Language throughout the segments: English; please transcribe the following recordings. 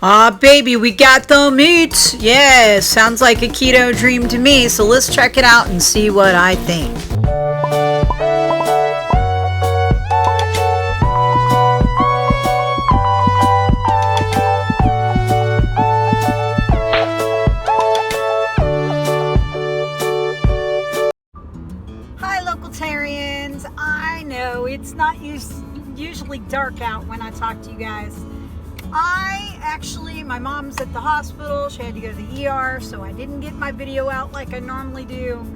Baby, we got the meat. Yeah, sounds like a keto dream to me. So let's check it out and see what I think. Hi, localtarians. I know it's not usually dark out when I talk to you guys. My mom's at the hospital. She had to go to the ER, so I didn't get my video out like I normally do.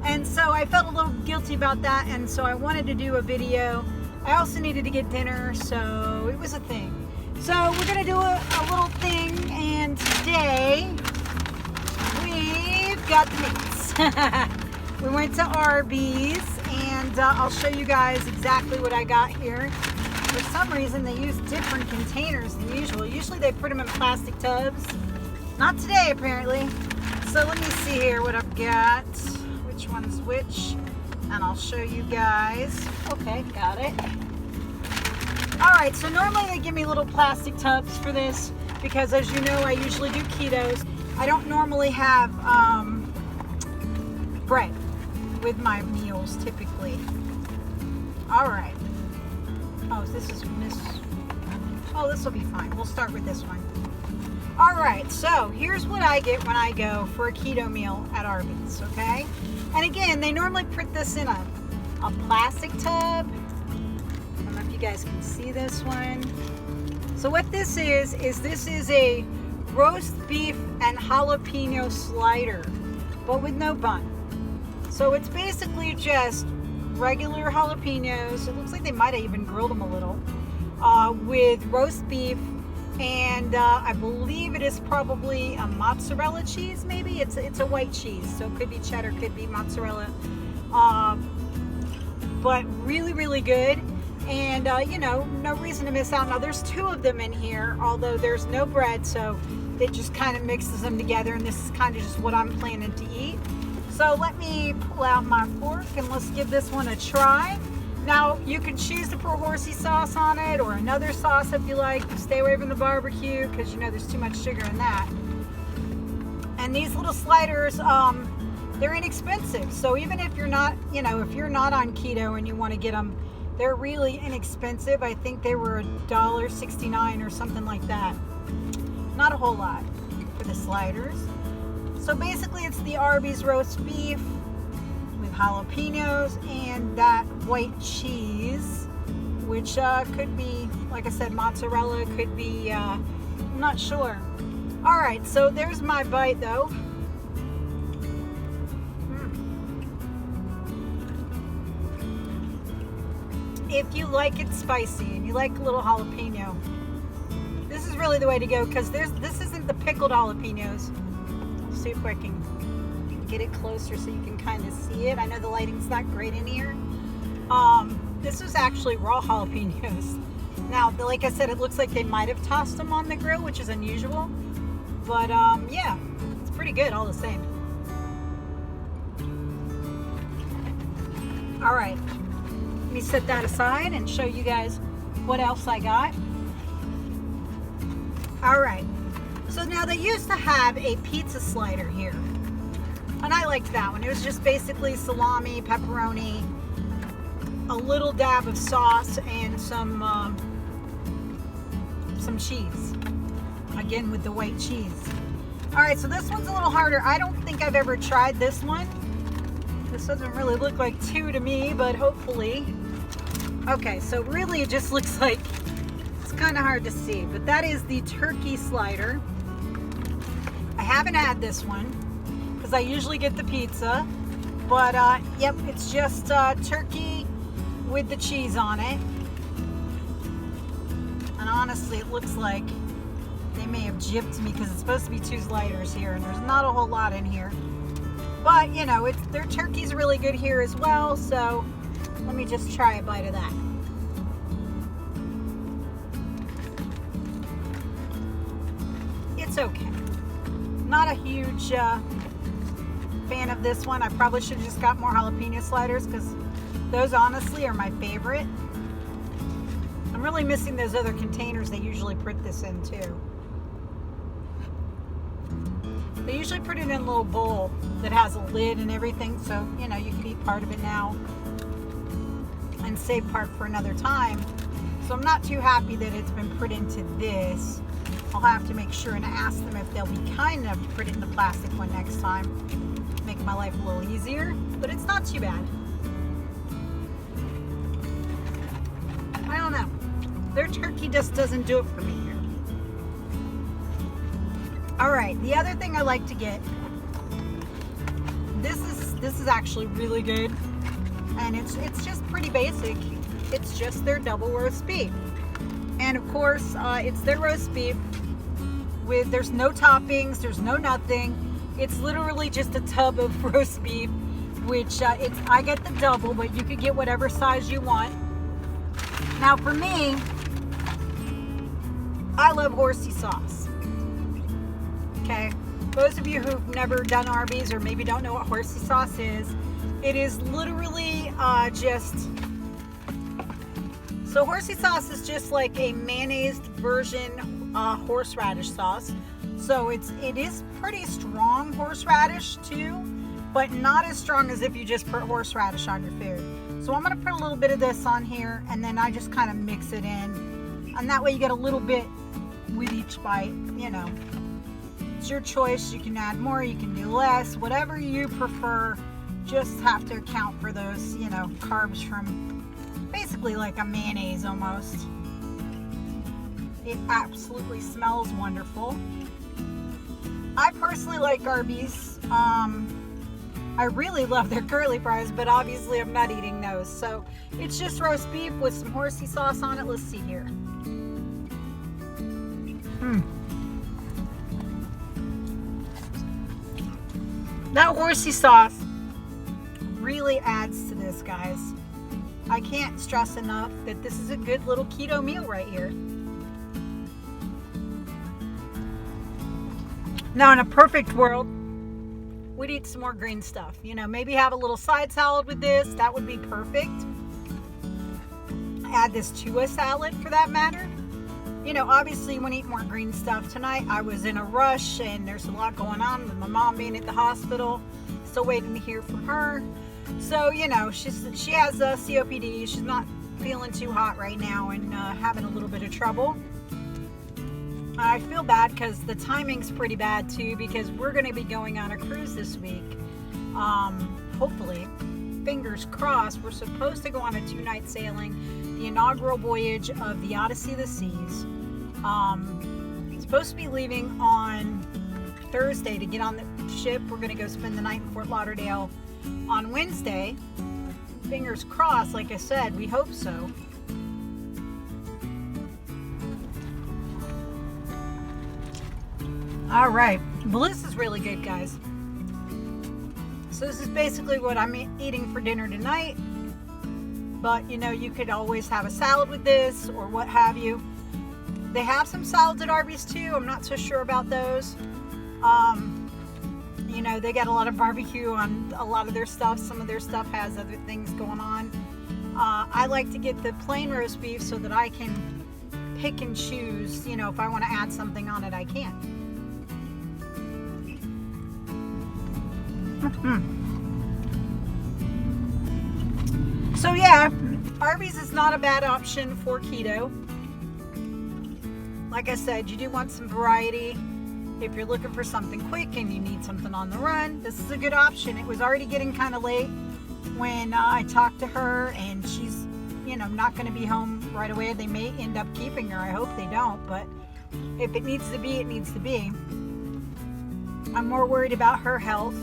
And so I felt a little guilty about that, and so I wanted to do a video. I also needed to get dinner, so it was a thing. So we're gonna do a little thing, and today we've got the meats. We went to Arby's, and I'll show you guys exactly what I got here. For some reason, they use different containers than usual. Usually they put them in plastic tubs. Not today, apparently. So let me see here what I've got. Which one's which? And I'll show you guys. Okay, got it. All right, so normally they give me little plastic tubs for this because, as you know, I usually do ketos. I don't normally have bread with my meals, typically. All right. Oh, this will be fine. We'll start with this one. All right, so here's what I get when I go for a keto meal at Arby's, okay? And again, they normally put this in a plastic tub. I don't know if you guys can see this one. So what this is this is a roast beef and jalapeno slider, but with no bun. So it's basically just regular jalapenos. It looks like they might have even grilled them a little, with roast beef, and I believe it is probably a mozzarella cheese. Maybe it's a white cheese, so it could be cheddar, could be mozzarella, but really good. And no reason to miss out. Now there's two of them in here, although there's no bread, so it just kind of mixes them together, and this is kind of just what I'm planning to eat. So let me pull out my fork and let's give this one a try. Now you can choose to put horsey sauce on it or another sauce if you like. Stay away from the barbecue because there's too much sugar in that. And these little sliders, they're inexpensive. So even if you're not, if you're not on keto and you want to get them, they're really inexpensive. I think they were $1.69 or something like that. Not a whole lot for the sliders. So basically it's the Arby's roast beef with jalapenos and that white cheese, which could be, like I said, mozzarella, could be, I'm not sure. All right, so there's my bite though. If you like it spicy and you like a little jalapeno, this is really the way to go, because this isn't the pickled jalapenos. See if I can get it closer so you can kind of see it. I know the lighting's not great in here. This is actually raw jalapenos. Now, like I said, it looks like they might have tossed them on the grill, which is unusual. But yeah, it's pretty good all the same. All right, let me set that aside and show you guys what else I got. All right. So now they used to have a pizza slider here, and I liked that one. It was just basically salami, pepperoni, a little dab of sauce, and some cheese. Again, with the white cheese. All right, so this one's a little harder. I don't think I've ever tried this one. This doesn't really look like two to me, but hopefully. Okay, so really it just looks like, it's kind of hard to see, but that is the turkey slider. I haven't had this one because I usually get the pizza, but yep, it's just turkey with the cheese on it. And honestly, it looks like they may have gypped me because it's supposed to be two sliders here, and there's not a whole lot in here. But their turkey's really good here as well, so let me just try a bite of that. It's okay. Not a huge fan of this one. I probably should have just got more jalapeno sliders because those honestly are my favorite. I'm really missing those other containers they usually put this in too. They usually put it in a little bowl that has a lid and everything, so you know you can eat part of it now and save part for another time. So I'm not too happy that it's been put into this. I'll have to make sure and ask them if they'll be kind enough to put it in the plastic one next time. Make my life a little easier, but it's not too bad. I don't know. Their turkey just doesn't do it for me here. All right, the other thing I like to get, this is actually really good, and it's just pretty basic. It's just their double roast beef, and of course it's their roast beef with, there's no toppings, there's no nothing. It's literally just a tub of roast beef, which I get the double, but you could get whatever size you want. Now for me, I love horsey sauce. Okay, those of you who've never done Arby's or maybe don't know what horsey sauce is, it is literally so horsey sauce is just like a mayonnaise version horseradish sauce. So it is pretty strong horseradish too, but not as strong as if you just put horseradish on your food. So I'm going to put a little bit of this on here, and then I just kind of mix it in, and that way you get a little bit with each bite. You know, it's your choice. You can add more, you can do less, whatever you prefer. Just have to account for those, you know, carbs from basically like a mayonnaise almost. It absolutely smells wonderful. I personally like Arby's. I really love their curly fries, but obviously I'm not eating those. So it's just roast beef with some horsey sauce on it. Let's see here. That horsey sauce really adds to this, guys. I can't stress enough that this is a good little keto meal right here. Now in a perfect world, we'd eat some more green stuff. You know, maybe have a little side salad with this. That would be perfect. Add this to a salad for that matter. You know, obviously you want to eat more green stuff tonight. I was in a rush and there's a lot going on with my mom being at the hospital. Still waiting to hear from her. So, you know, she has COPD. She's not feeling too hot right now and having a little bit of trouble. I feel bad because the timing's pretty bad too, because we're going to be going on a cruise this week. Hopefully, fingers crossed, we're supposed to go on a 2-night sailing, the inaugural voyage of the Odyssey of the Seas. Supposed to be leaving on Thursday to get on the ship. We're going to go spend the night in Fort Lauderdale on Wednesday. Fingers crossed, like I said, we hope so. All right, well, this is really good, guys. So this is basically what I'm eating for dinner tonight. But, you know, you could always have a salad with this or what have you. They have some salads at Arby's too. I'm not so sure about those. You know, they got a lot of barbecue on a lot of their stuff. Some of their stuff has other things going on. I like to get the plain roast beef so that I can pick and choose. You know, if I want to add something on it, I can. So yeah, Arby's is not a bad option for keto. Like I said, you do want some variety. If you're looking for something quick and you need something on the run, this is a good option. It was already getting kind of late when I talked to her, and she's, you know, not going to be home right away. They may end up keeping her. I hope they don't, but if it needs to be, it needs to be. I'm more worried about her health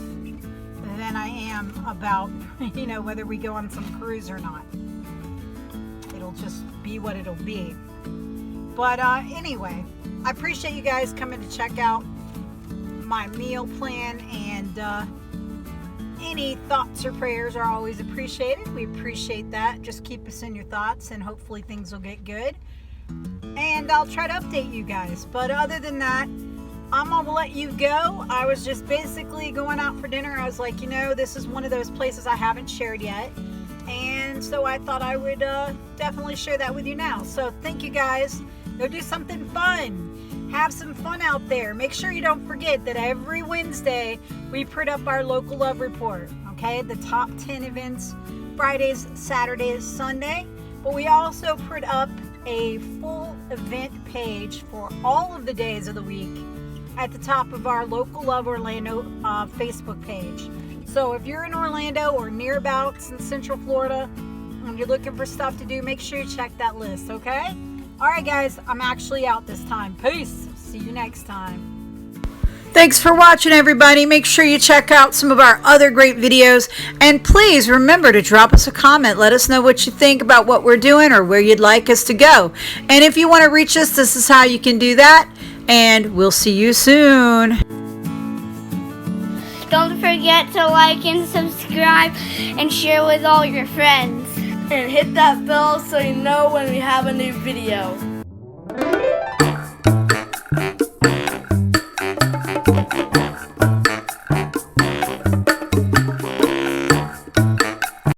than I am about, you know, whether we go on some cruise or not. It'll just be what it'll be. But anyway, I appreciate you guys coming to check out my meal plan, and any thoughts or prayers are always appreciated. We appreciate that. Just keep us in your thoughts, and hopefully things will get good. And I'll try to update you guys. But other than that, I'm gonna let you go. I was just basically going out for dinner. I was like, you know, this is one of those places I haven't shared yet, and so I thought I would definitely share that with you now. So thank you guys. Go do something fun. Have some fun out there. Make sure you don't forget that every Wednesday we put up our Local Love Report, okay? The top 10 events, Fridays, Saturdays, Sunday. But we also put up a full event page for all of the days of the week at the top of our Local Love Orlando Facebook page. So if you're in Orlando or nearabouts in Central Florida and you're looking for stuff to do, make sure you check that list, okay? All right, guys, I'm actually out this time. Peace. See you next time. Thanks for watching, everybody. Make sure you check out some of our other great videos. And please remember to drop us a comment. Let us know what you think about what we're doing or where you'd like us to go. And if you want to reach us, this is how you can do that. And we'll see you soon. Don't forget to like and subscribe and share with all your friends. And hit that bell so you know when we have a new video.